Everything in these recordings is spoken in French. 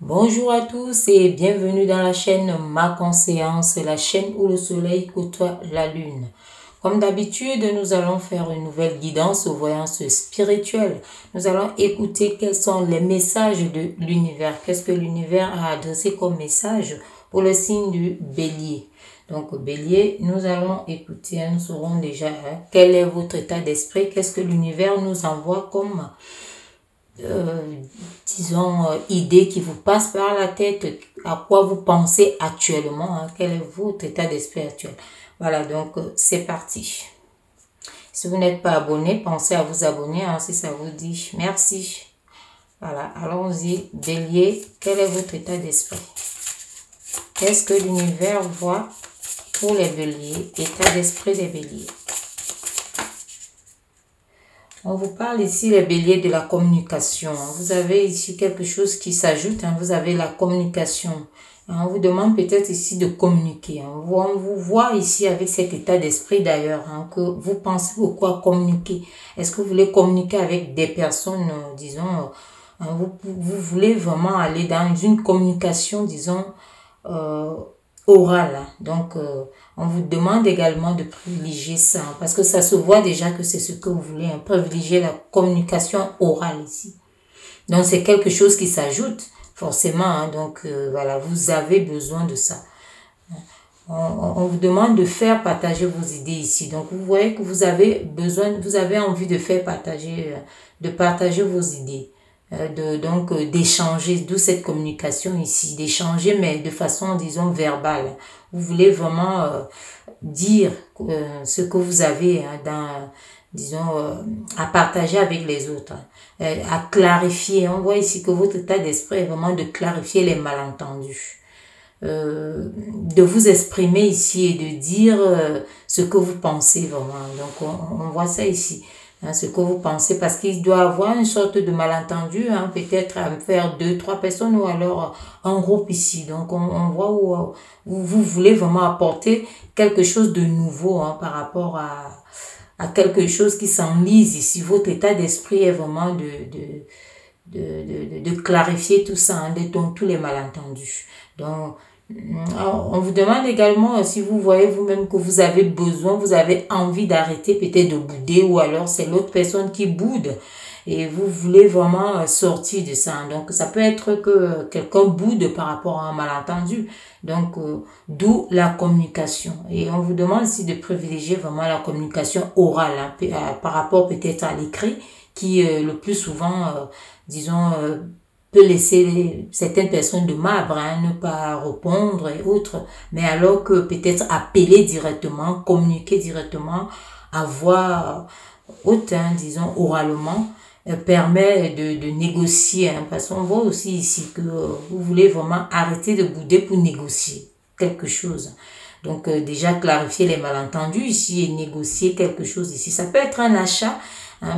Bonjour à tous et bienvenue dans la chaîne Ma Conseillance, la chaîne où le soleil côtoie la lune. Comme d'habitude, nous allons faire une nouvelle guidance aux voyances spirituelles. Nous allons écouter quels sont les messages de l'univers. Qu'est-ce que l'univers a adressé comme message pour le signe du bélier. Donc, bélier, nous allons écouter, nous saurons déjà quel est votre état d'esprit, qu'est-ce que l'univers nous envoie comme disons, idées qui vous passent par la tête, à quoi vous pensez actuellement, quel est votre état d'esprit actuel. Voilà, donc c'est parti. Si vous n'êtes pas abonné, pensez à vous abonner si ça vous dit. Merci. Voilà, allons-y. Bélier, quel est votre état d'esprit? Qu'est-ce que l'univers voit pour les béliers? État d'esprit des béliers. On vous parle ici, les béliers, de la communication. Vous avez ici quelque chose qui s'ajoute. Vous avez la communication. On vous demande peut-être ici de communiquer. On vous voit ici avec cet état d'esprit d'ailleurs, que vous pensez beaucoup à communiquer. Est-ce que vous voulez communiquer avec des personnes, disons, vous voulez vraiment aller dans une communication, disons, orale. Donc, on vous demande également de privilégier ça, parce que ça se voit déjà que c'est ce que vous voulez, privilégier la communication orale ici. Donc, c'est quelque chose qui s'ajoute, forcément. Donc, voilà, vous avez besoin de ça. On vous demande de faire partager vos idées ici. Donc, vous voyez que vous avez besoin, vous avez envie de faire partager, de partager vos idées. Donc d'échanger, d'où cette communication ici, d'échanger mais de façon, disons, verbale. Vous voulez vraiment dire ce que vous avez disons, à partager avec les autres, à clarifier. On voit ici que votre état d'esprit est vraiment de clarifier les malentendus, de vous exprimer ici et de dire ce que vous pensez vraiment. Donc on voit ça ici. Ce que vous pensez, parce qu'il doit avoir une sorte de malentendu, peut-être à faire 2-3 personnes ou alors un groupe ici. Donc, on voit où vous voulez vraiment apporter quelque chose de nouveau par rapport à quelque chose qui s'enlise ici. Votre état d'esprit est vraiment de clarifier tout ça, donc tous les malentendus. Donc, on vous demande également si vous voyez vous-même que vous avez besoin, vous avez envie d'arrêter peut-être de bouder, ou alors c'est l'autre personne qui boude et vous voulez vraiment sortir de ça. Donc ça peut être que quelqu'un boude par rapport à un malentendu. Donc d'où la communication. Et on vous demande aussi de privilégier vraiment la communication orale par rapport peut-être à l'écrit, qui le plus souvent, disons, peut laisser certaines personnes de marbre, ne pas répondre et autres, mais alors que peut-être appeler directement, communiquer directement, à voix haute, disons, oralement, permet de négocier, parce qu'on voit aussi ici que vous voulez vraiment arrêter de bouder pour négocier quelque chose. Donc déjà clarifier les malentendus ici et négocier quelque chose ici. Ça peut être un achat,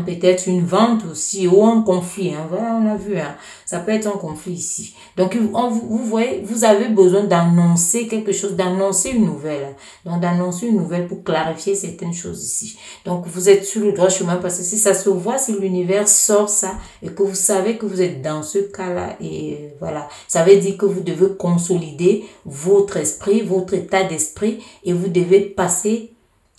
peut-être une vente aussi, ou un conflit. Voilà, on a vu, ça peut être un conflit ici. Donc, vous voyez, vous avez besoin d'annoncer quelque chose, d'annoncer une nouvelle. Donc, d'annoncer une nouvelle pour clarifier certaines choses ici. Donc, vous êtes sur le droit chemin, parce que si ça se voit, si l'univers sort ça, et que vous savez que vous êtes dans ce cas-là, et voilà, ça veut dire que vous devez consolider votre esprit, votre état d'esprit, et vous devez passer,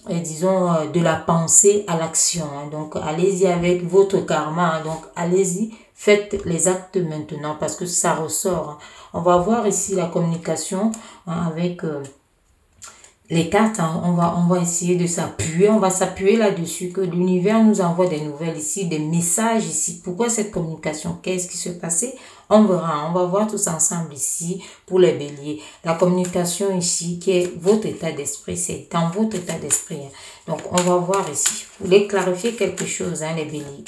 disons, de la pensée à l'action. Donc, allez-y avec votre karma. Donc, allez-y, faites les actes maintenant, parce que ça ressort. On va voir ici la communication avec les cartes. On va essayer de s'appuyer. On va s'appuyer là-dessus, que l'univers nous envoie des nouvelles ici, des messages ici. Pourquoi cette communication? Qu'est-ce qui se passait? On verra, on va voir tous ensemble ici pour les béliers. La communication ici, qui est votre état d'esprit, c'est dans votre état d'esprit. Donc, on va voir ici. Vous voulez clarifier quelque chose, les béliers.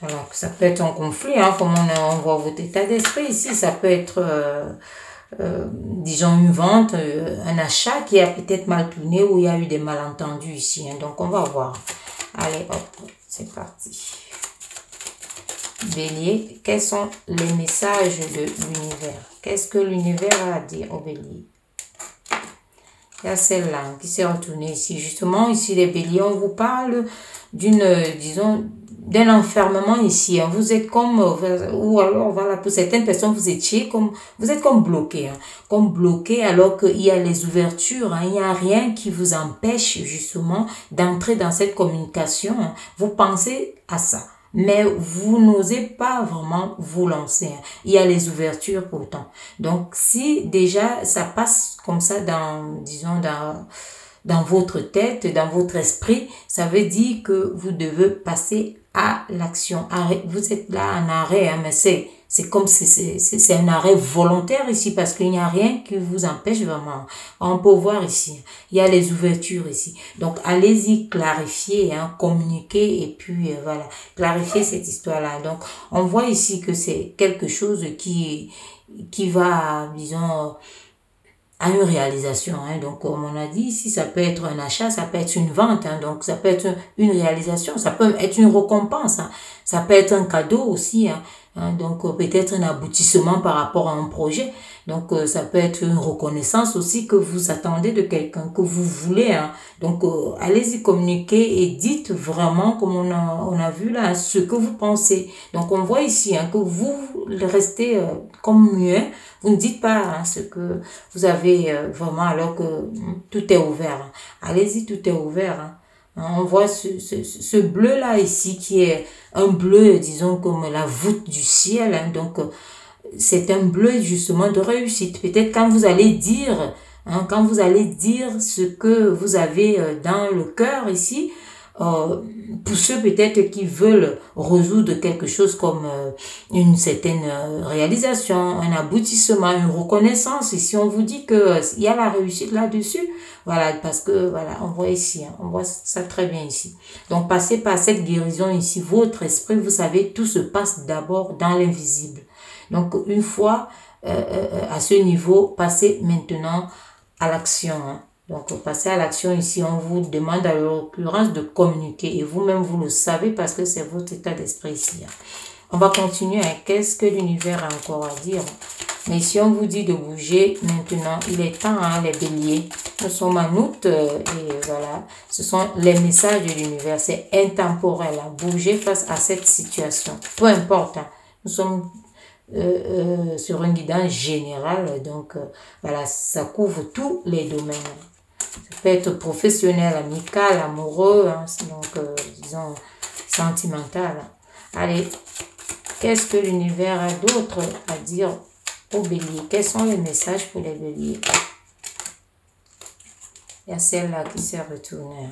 Alors, ça peut être un conflit, comme on voit votre état d'esprit ici. Ça peut être, disons, une vente, un achat qui a peut-être mal tourné, ou il y a eu des malentendus ici. Donc, on va voir. Allez, hop, c'est parti. Bélier, quels sont les messages de l'univers? Qu'est-ce que l'univers a à dire au bélier? Il y a celle-là qui s'est retournée ici. Justement, ici, les béliers, on vous parle d'une, disons, d'un enfermement ici. Hein. Vous êtes comme, ou alors voilà, pour certaines personnes, vous étiez comme, vous êtes comme bloqué. Hein. Comme bloqué alors qu'il y a les ouvertures. Hein. Il n'y a rien qui vous empêche justement d'entrer dans cette communication. Hein. Vous pensez à ça. Mais vous n'osez pas vraiment vous lancer. Hein. Il y a les ouvertures pourtant. Donc, si déjà ça passe comme ça dans, disons, dans votre tête, dans votre esprit, ça veut dire que vous devez passer à l'action. Vous êtes là en arrêt, hein, mais c'est comme si c'est un arrêt volontaire ici parce qu'il n'y a rien qui vous empêche vraiment. On peut voir ici, il y a les ouvertures ici. Donc, allez-y clarifier, hein, communiquer et puis voilà, clarifier cette histoire-là. Donc, on voit ici que c'est quelque chose qui va, disons, à une réalisation. Hein. Donc, comme on a dit ici, ça peut être un achat, ça peut être une vente. Hein. Donc, ça peut être une réalisation, ça peut être une récompense. Hein. Ça peut être un cadeau aussi. Hein. Donc, peut-être un aboutissement par rapport à un projet. Donc, ça peut être une reconnaissance aussi que vous attendez de quelqu'un, que vous voulez. Hein. Donc, allez-y communiquer et dites vraiment, comme on a vu là, ce que vous pensez. Donc, on voit ici hein, que vous restez comme muet. Vous ne dites pas hein, ce que vous avez vraiment alors que tout est ouvert. Hein. Allez-y, tout est ouvert. Hein. On voit ce bleu-là ici qui est un bleu, disons, comme la voûte du ciel. Hein. Donc, c'est un bleu justement de réussite. Peut-être quand vous allez dire, hein, quand vous allez dire ce que vous avez dans le cœur ici, pour ceux peut-être qui veulent résoudre quelque chose comme une certaine réalisation, un aboutissement, une reconnaissance. Ici, on vous dit que il y a la réussite là-dessus. Voilà, parce que, voilà, on voit ici, hein, on voit ça très bien ici. Donc, passez par cette guérison ici, votre esprit, vous savez, tout se passe d'abord dans l'invisible. Donc, une fois à ce niveau, passez maintenant à l'action. Hein. Donc, passez à l'action ici, on vous demande à l'occurrence de communiquer. Et vous-même, vous le savez parce que c'est votre état d'esprit ici. Hein. On va continuer. Hein. Qu'est-ce que l'univers a encore à dire? Mais si on vous dit de bouger, maintenant, il est temps, hein, les béliers. Nous sommes en août et voilà, ce sont les messages de l'univers. C'est intemporel. Hein. Bouger face à cette situation. Peu importe. Hein. Nous sommes sur un guidance général. Donc, voilà, ça couvre tous les domaines. Ça peut être professionnel, amical, amoureux, hein, donc, disons, sentimental. Allez, qu'est-ce que l'univers a d'autre à dire aux béliers? Quels sont les messages pour les béliers? Il y a celle-là qui s'est retournée.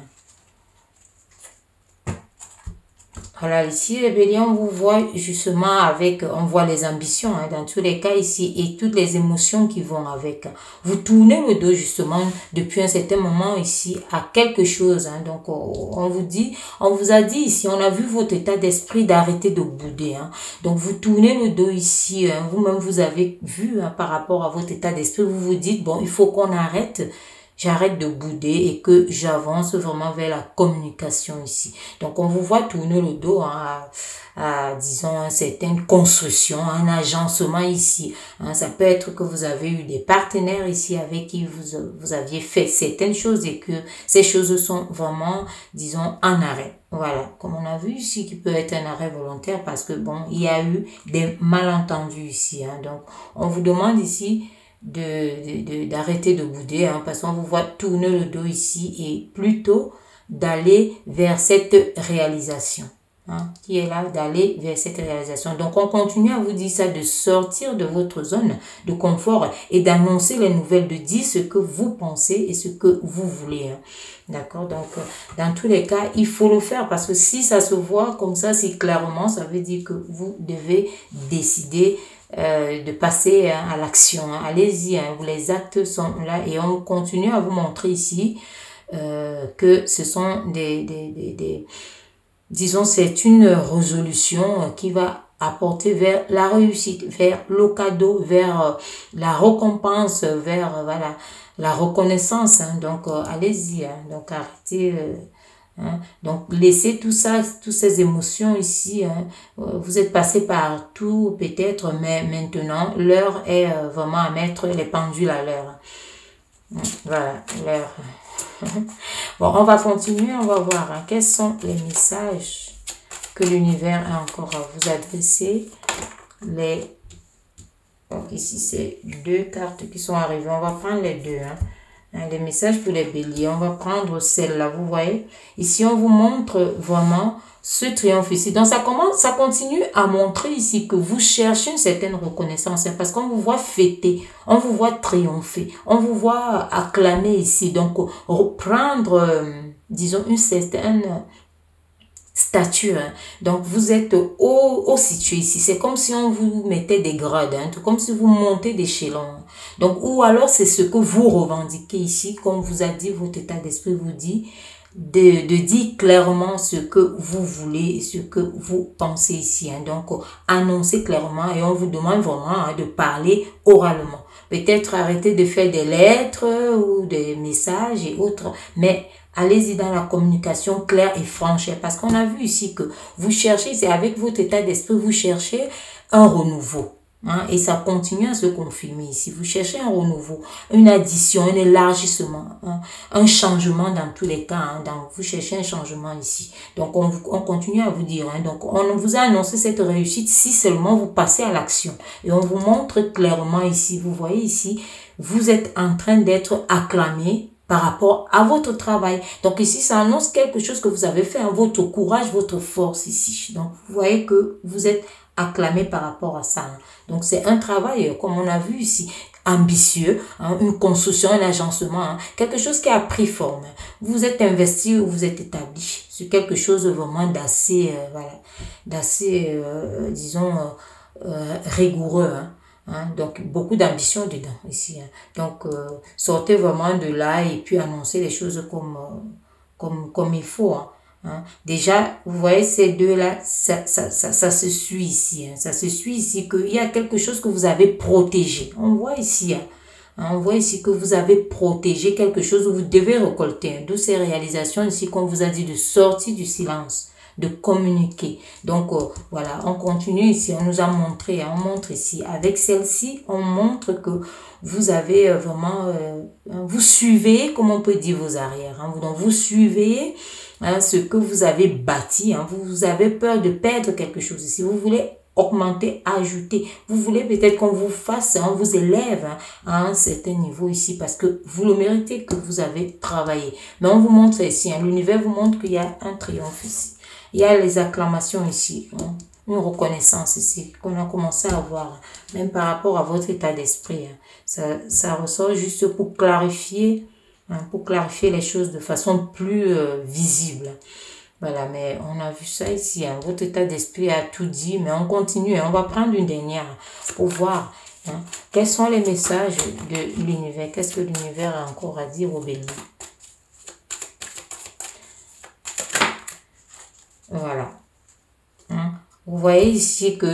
Voilà, ici, les béliers, on vous voit justement avec, on voit les ambitions, hein, dans tous les cas ici, et toutes les émotions qui vont avec. Vous tournez le dos justement depuis un certain moment ici à quelque chose. Hein, donc, on vous dit, on vous a dit ici, on a vu votre état d'esprit d'arrêter de bouder. Hein. Donc, vous tournez le dos ici, hein, vous-même vous avez vu hein, par rapport à votre état d'esprit, vous vous dites, bon, il faut qu'on arrête. J'arrête de bouder et que j'avance vraiment vers la communication ici. Donc, on vous voit tourner le dos hein, à, disons, une certaine construction, un agencement ici. Hein, ça peut être que vous avez eu des partenaires ici avec qui vous aviez fait certaines choses et que ces choses sont vraiment, disons, en arrêt. Voilà, comme on a vu ici, qui peut être un arrêt volontaire parce que, bon, il y a eu des malentendus ici. Hein. Donc, on vous demande ici d'arrêter de bouder hein, parce qu'on vous voit tourner le dos ici et plutôt d'aller vers cette réalisation hein, qui est là, d'aller vers cette réalisation. Donc on continue à vous dire ça, de sortir de votre zone de confort et d'annoncer les nouvelles, de dire ce que vous pensez et ce que vous voulez hein. D'accord, donc dans tous les cas il faut le faire parce que si ça se voit comme ça, si clairement, ça veut dire que vous devez décider de passer hein, à l'action. Hein. Allez-y, hein, les actes sont là et on continue à vous montrer ici que ce sont disons, c'est une résolution qui va apporter vers la réussite, vers le cadeau, vers la récompense, vers voilà, la reconnaissance. Hein. Donc, allez-y. Hein. Donc, arrêtez... Hein? Donc, laissez tout ça, toutes ces émotions ici. Hein? Vous êtes passé par tout peut-être, mais maintenant, l'heure est vraiment à mettre les pendules à l'heure. Voilà, l'heure. Bon, on va continuer, on va voir. Hein? Quels sont les messages que l'univers a encore à vous adresser. Donc ici, c'est 2 cartes qui sont arrivées. On va prendre les deux. Les messages pour les béliers. On va prendre celle-là, vous voyez. Ici, on vous montre vraiment ce triomphe ici. Donc, ça continue à montrer ici que vous cherchez une certaine reconnaissance. Parce qu'on vous voit fêter, on vous voit triompher, on vous voit acclamer ici. Donc, reprendre, disons, une certaine stature. Donc, vous êtes haut situé ici. C'est comme si on vous mettait des grades, tout comme si vous montez d'échelon. Donc, ou alors, c'est ce que vous revendiquez ici, comme vous a dit, votre état d'esprit vous dit, de dire clairement ce que vous voulez et ce que vous pensez ici. Donc, annoncez clairement et on vous demande vraiment de parler oralement. Peut-être arrêter de faire des lettres ou des messages et autres, mais allez-y dans la communication claire et franche, parce qu'on a vu ici que vous cherchez, c'est avec votre état d'esprit, vous cherchez un renouveau. Et ça continue à se confirmer ici. Vous cherchez un renouveau, une addition, un élargissement, un changement dans tous les cas. Vous cherchez un changement ici. Donc, on continue à vous dire. Donc, on vous a annoncé cette réussite si seulement vous passez à l'action. Et on vous montre clairement ici. Vous voyez ici, vous êtes en train d'être acclamé par rapport à votre travail. Donc ici, ça annonce quelque chose que vous avez fait, votre courage, votre force ici. Donc, vous voyez que vous êtes acclamé par rapport à ça. Donc, c'est un travail, comme on a vu ici, ambitieux, une construction, un agencement, quelque chose qui a pris forme. Vous êtes investi ou vous êtes établi sur quelque chose vraiment d'assez, disons, rigoureux, donc, beaucoup d'ambition dedans, ici. Donc, sortez vraiment de là et puis annoncez les choses comme il faut. Déjà, vous voyez ces deux-là, ça se suit ici. Ça se suit ici qu'il y a quelque chose que vous avez protégé. On voit ici, on voit ici que vous avez protégé quelque chose où vous devez récolter. D'où ces réalisations ici qu'on vous a dit de sortir du silence, de communiquer. Donc, voilà, on continue ici, on nous a montré, on montre ici. Avec celle-ci, on montre que vous avez vraiment, vous suivez, comme on peut dire, vos arrières. Donc, vous suivez ce que vous avez bâti. Vous avez peur de perdre quelque chose ici. Vous voulez augmenter, ajouter. Vous voulez peut-être qu'on vous fasse, on vous élève à un certain niveau ici parce que vous le méritez, que vous avez travaillé. Mais on vous montre ici, l'univers vous montre qu'il y a un triomphe ici. Il y a les acclamations ici, une reconnaissance ici qu'on a commencé à voir, même par rapport à votre état d'esprit. Ça ressort juste pour clarifier les choses de façon plus visible. Voilà, mais on a vu ça ici. Votre état d'esprit a tout dit, mais on continue. On va prendre une dernière pour voir quels sont les messages de l'univers. Qu'est-ce que l'univers a encore à dire aux béliers? Voilà. Vous voyez ici que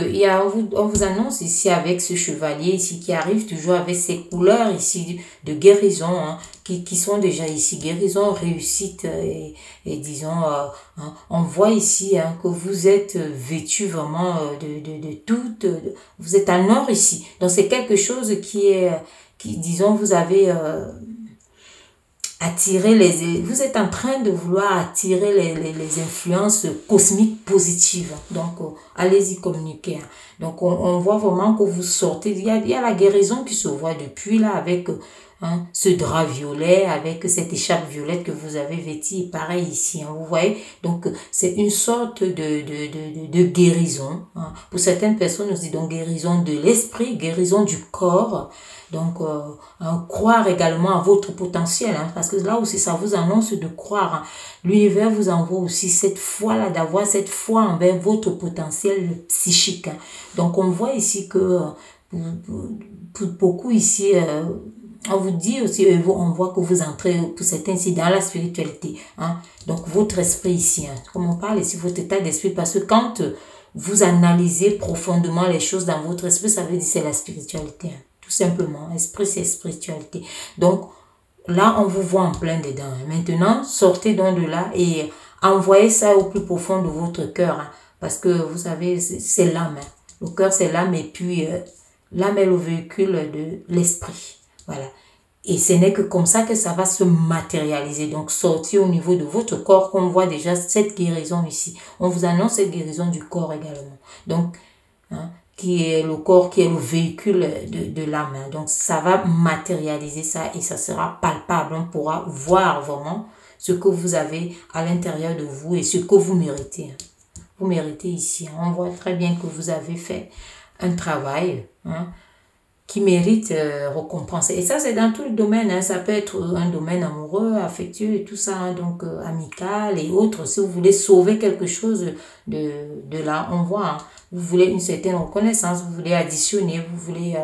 on vous annonce ici avec ce chevalier ici qui arrive toujours avec ses couleurs ici de guérison qui sont déjà ici, guérison, réussite et disons, on voit ici que vous êtes vêtu vraiment de tout, vous êtes en or ici. Donc c'est quelque chose qui disons, vous avez vous êtes en train de vouloir attirer les influences cosmiques positives. Donc, allez-y communiquer. Donc, on voit vraiment que vous sortez. Il y a la guérison qui se voit depuis là avec ce drap violet, avec cette écharpe violette que vous avez vêtie. Pareil ici, vous voyez. Donc, c'est une sorte de guérison. Pour certaines personnes aussi, donc guérison de l'esprit, guérison du corps. Donc, croire également à votre potentiel, parce que là aussi, ça vous annonce de croire. L'univers vous envoie aussi cette foi-là, d'avoir cette foi envers votre potentiel psychique. Donc, on voit ici que pour beaucoup ici, on vous dit aussi, on voit que vous entrez, pour certains ici, dans la spiritualité. Donc, votre esprit ici, comme on parle ici, votre état d'esprit, parce que quand vous analysez profondément les choses dans votre esprit, ça veut dire c'est la spiritualité. Tout simplement, esprit, c'est spiritualité. Donc, là, on vous voit en plein dedans. Maintenant, sortez donc de là et envoyez ça au plus profond de votre cœur. Parce que, vous savez, c'est l'âme. Le cœur, c'est l'âme et puis l'âme est le véhicule de l'esprit. Voilà. Et ce n'est que comme ça que ça va se matérialiser. Donc, sortir au niveau de votre corps, qu'on voit déjà cette guérison ici. On vous annonce cette guérison du corps également. Donc, hein, qui est le corps, qui est le véhicule de l'âme. Donc, ça va matérialiser ça et ça sera palpable. On pourra voir vraiment ce que vous avez à l'intérieur de vous et ce que vous méritez. Vous méritez ici. On voit très bien que vous avez fait un travail, hein, qui mérite récompense. Et ça, c'est dans tout le domaine. Hein. Ça peut être un domaine amoureux, affectueux et tout ça. Hein. Donc, amical et autres. Si vous voulez sauver quelque chose de là, on voit. Hein. Vous voulez une certaine reconnaissance. Vous voulez additionner. Vous voulez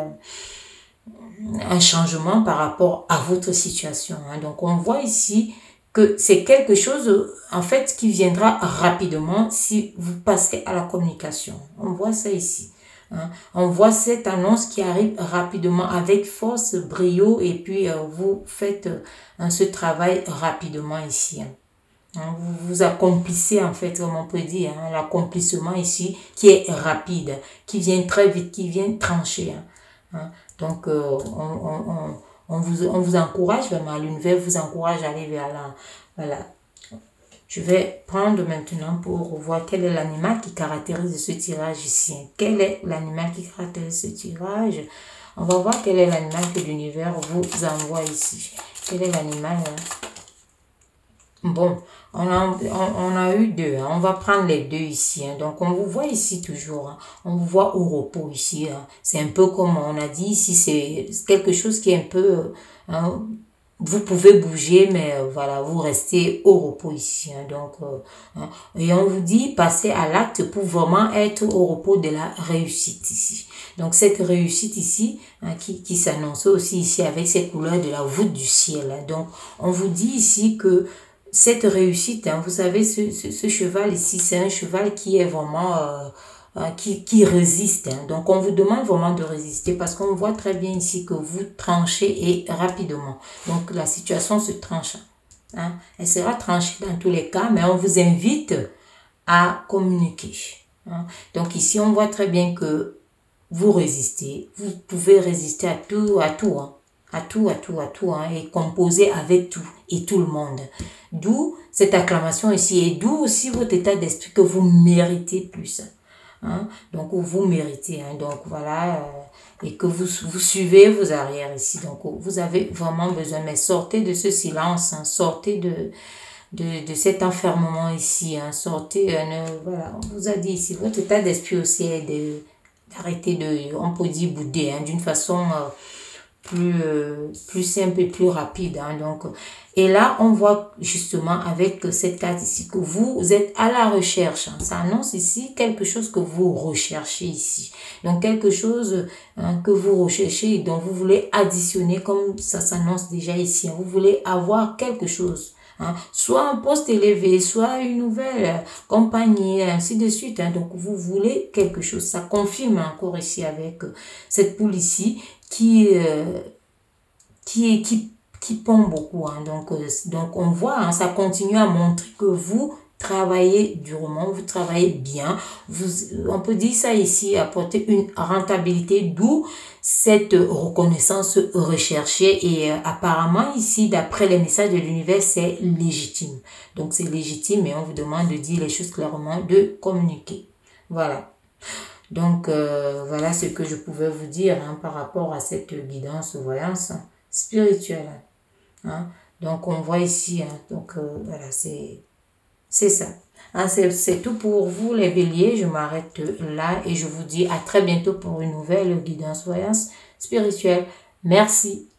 un changement par rapport à votre situation. Hein. Donc, on voit ici que c'est quelque chose, en fait, qui viendra rapidement si vous passez à la communication. On voit ça ici. Hein. On voit cette annonce qui arrive rapidement avec force, brio et puis vous faites ce travail rapidement ici. Hein. Vous accomplissez en fait, comme on peut dire, hein, l'accomplissement ici qui est rapide, qui vient très vite, qui vient trancher. Hein. Hein. Donc, on vous encourage vraiment, l'univers vous encourage à aller vers là. Voilà. Je vais prendre maintenant pour voir quel est l'animal qui caractérise ce tirage ici. Quel est l'animal qui caractérise ce tirage? On va voir quel est l'animal que l'univers vous envoie ici. Quel est l'animal? Bon, on a eu deux. Hein. On va prendre les deux ici. Hein. Donc, on vous voit ici toujours. Hein. On vous voit au repos ici. Hein. C'est un peu comme on a dit ici. C'est quelque chose qui est un peu... Hein, vous pouvez bouger, mais voilà, vous restez au repos ici. Hein, donc, hein, et on vous dit passer à l'acte pour vraiment être au repos de la réussite ici. Donc, cette réussite ici, hein, qui s'annonce aussi ici avec ces couleurs de la voûte du ciel. Hein. Donc, on vous dit ici que cette réussite, hein, vous savez, ce cheval ici, c'est un cheval qui est vraiment... qui résiste. Hein. Donc, on vous demande vraiment de résister parce qu'on voit très bien ici que vous tranchez et rapidement. Donc, la situation se tranche. Hein. Elle sera tranchée dans tous les cas, mais on vous invite à communiquer. Hein. Donc, ici, on voit très bien que vous résistez. Vous pouvez résister à tout, hein. À tout, hein, et composer avec tout et tout le monde. D'où cette acclamation ici et d'où aussi votre état d'esprit que vous méritez plus. Hein? Donc, vous méritez. Hein? Donc, voilà. Et que vous suivez vos arrières ici. Donc, vous avez vraiment besoin. Mais sortez de ce silence. Hein? Sortez de cet enfermement ici. Hein? Sortez. Voilà. On vous a dit ici. Votre état d'esprit aussi est d'arrêter de, on peut dire, bouder. Hein? D'une façon plus simple et plus rapide. Hein? Donc, et là, on voit justement avec cette carte ici que vous êtes à la recherche. Hein. Ça annonce ici quelque chose que vous recherchez ici. Donc, quelque chose hein, que vous recherchez et dont vous voulez additionner comme ça s'annonce déjà ici. Hein. Vous voulez avoir quelque chose. Hein. Soit un poste élevé, soit une nouvelle compagnie, ainsi de suite. Hein. Donc, vous voulez quelque chose. Ça confirme encore ici avec cette poule ici qui pond beaucoup. Hein. Donc, on voit, hein, ça continue à montrer que vous travaillez durement, vous travaillez bien. On peut dire ça ici, apporter une rentabilité, d'où cette reconnaissance recherchée. Et apparemment, ici, d'après les messages de l'univers, c'est légitime. Donc, c'est légitime et on vous demande de dire les choses clairement, de communiquer. Voilà. Donc, voilà ce que je pouvais vous dire hein, par rapport à cette guidance voyance spirituelle. Hein. Donc, on voit ici, hein, donc voilà, c'est ça. Hein, c'est tout pour vous les béliers, je m'arrête là et je vous dis à très bientôt pour une nouvelle guidance voyance spirituelle. Merci.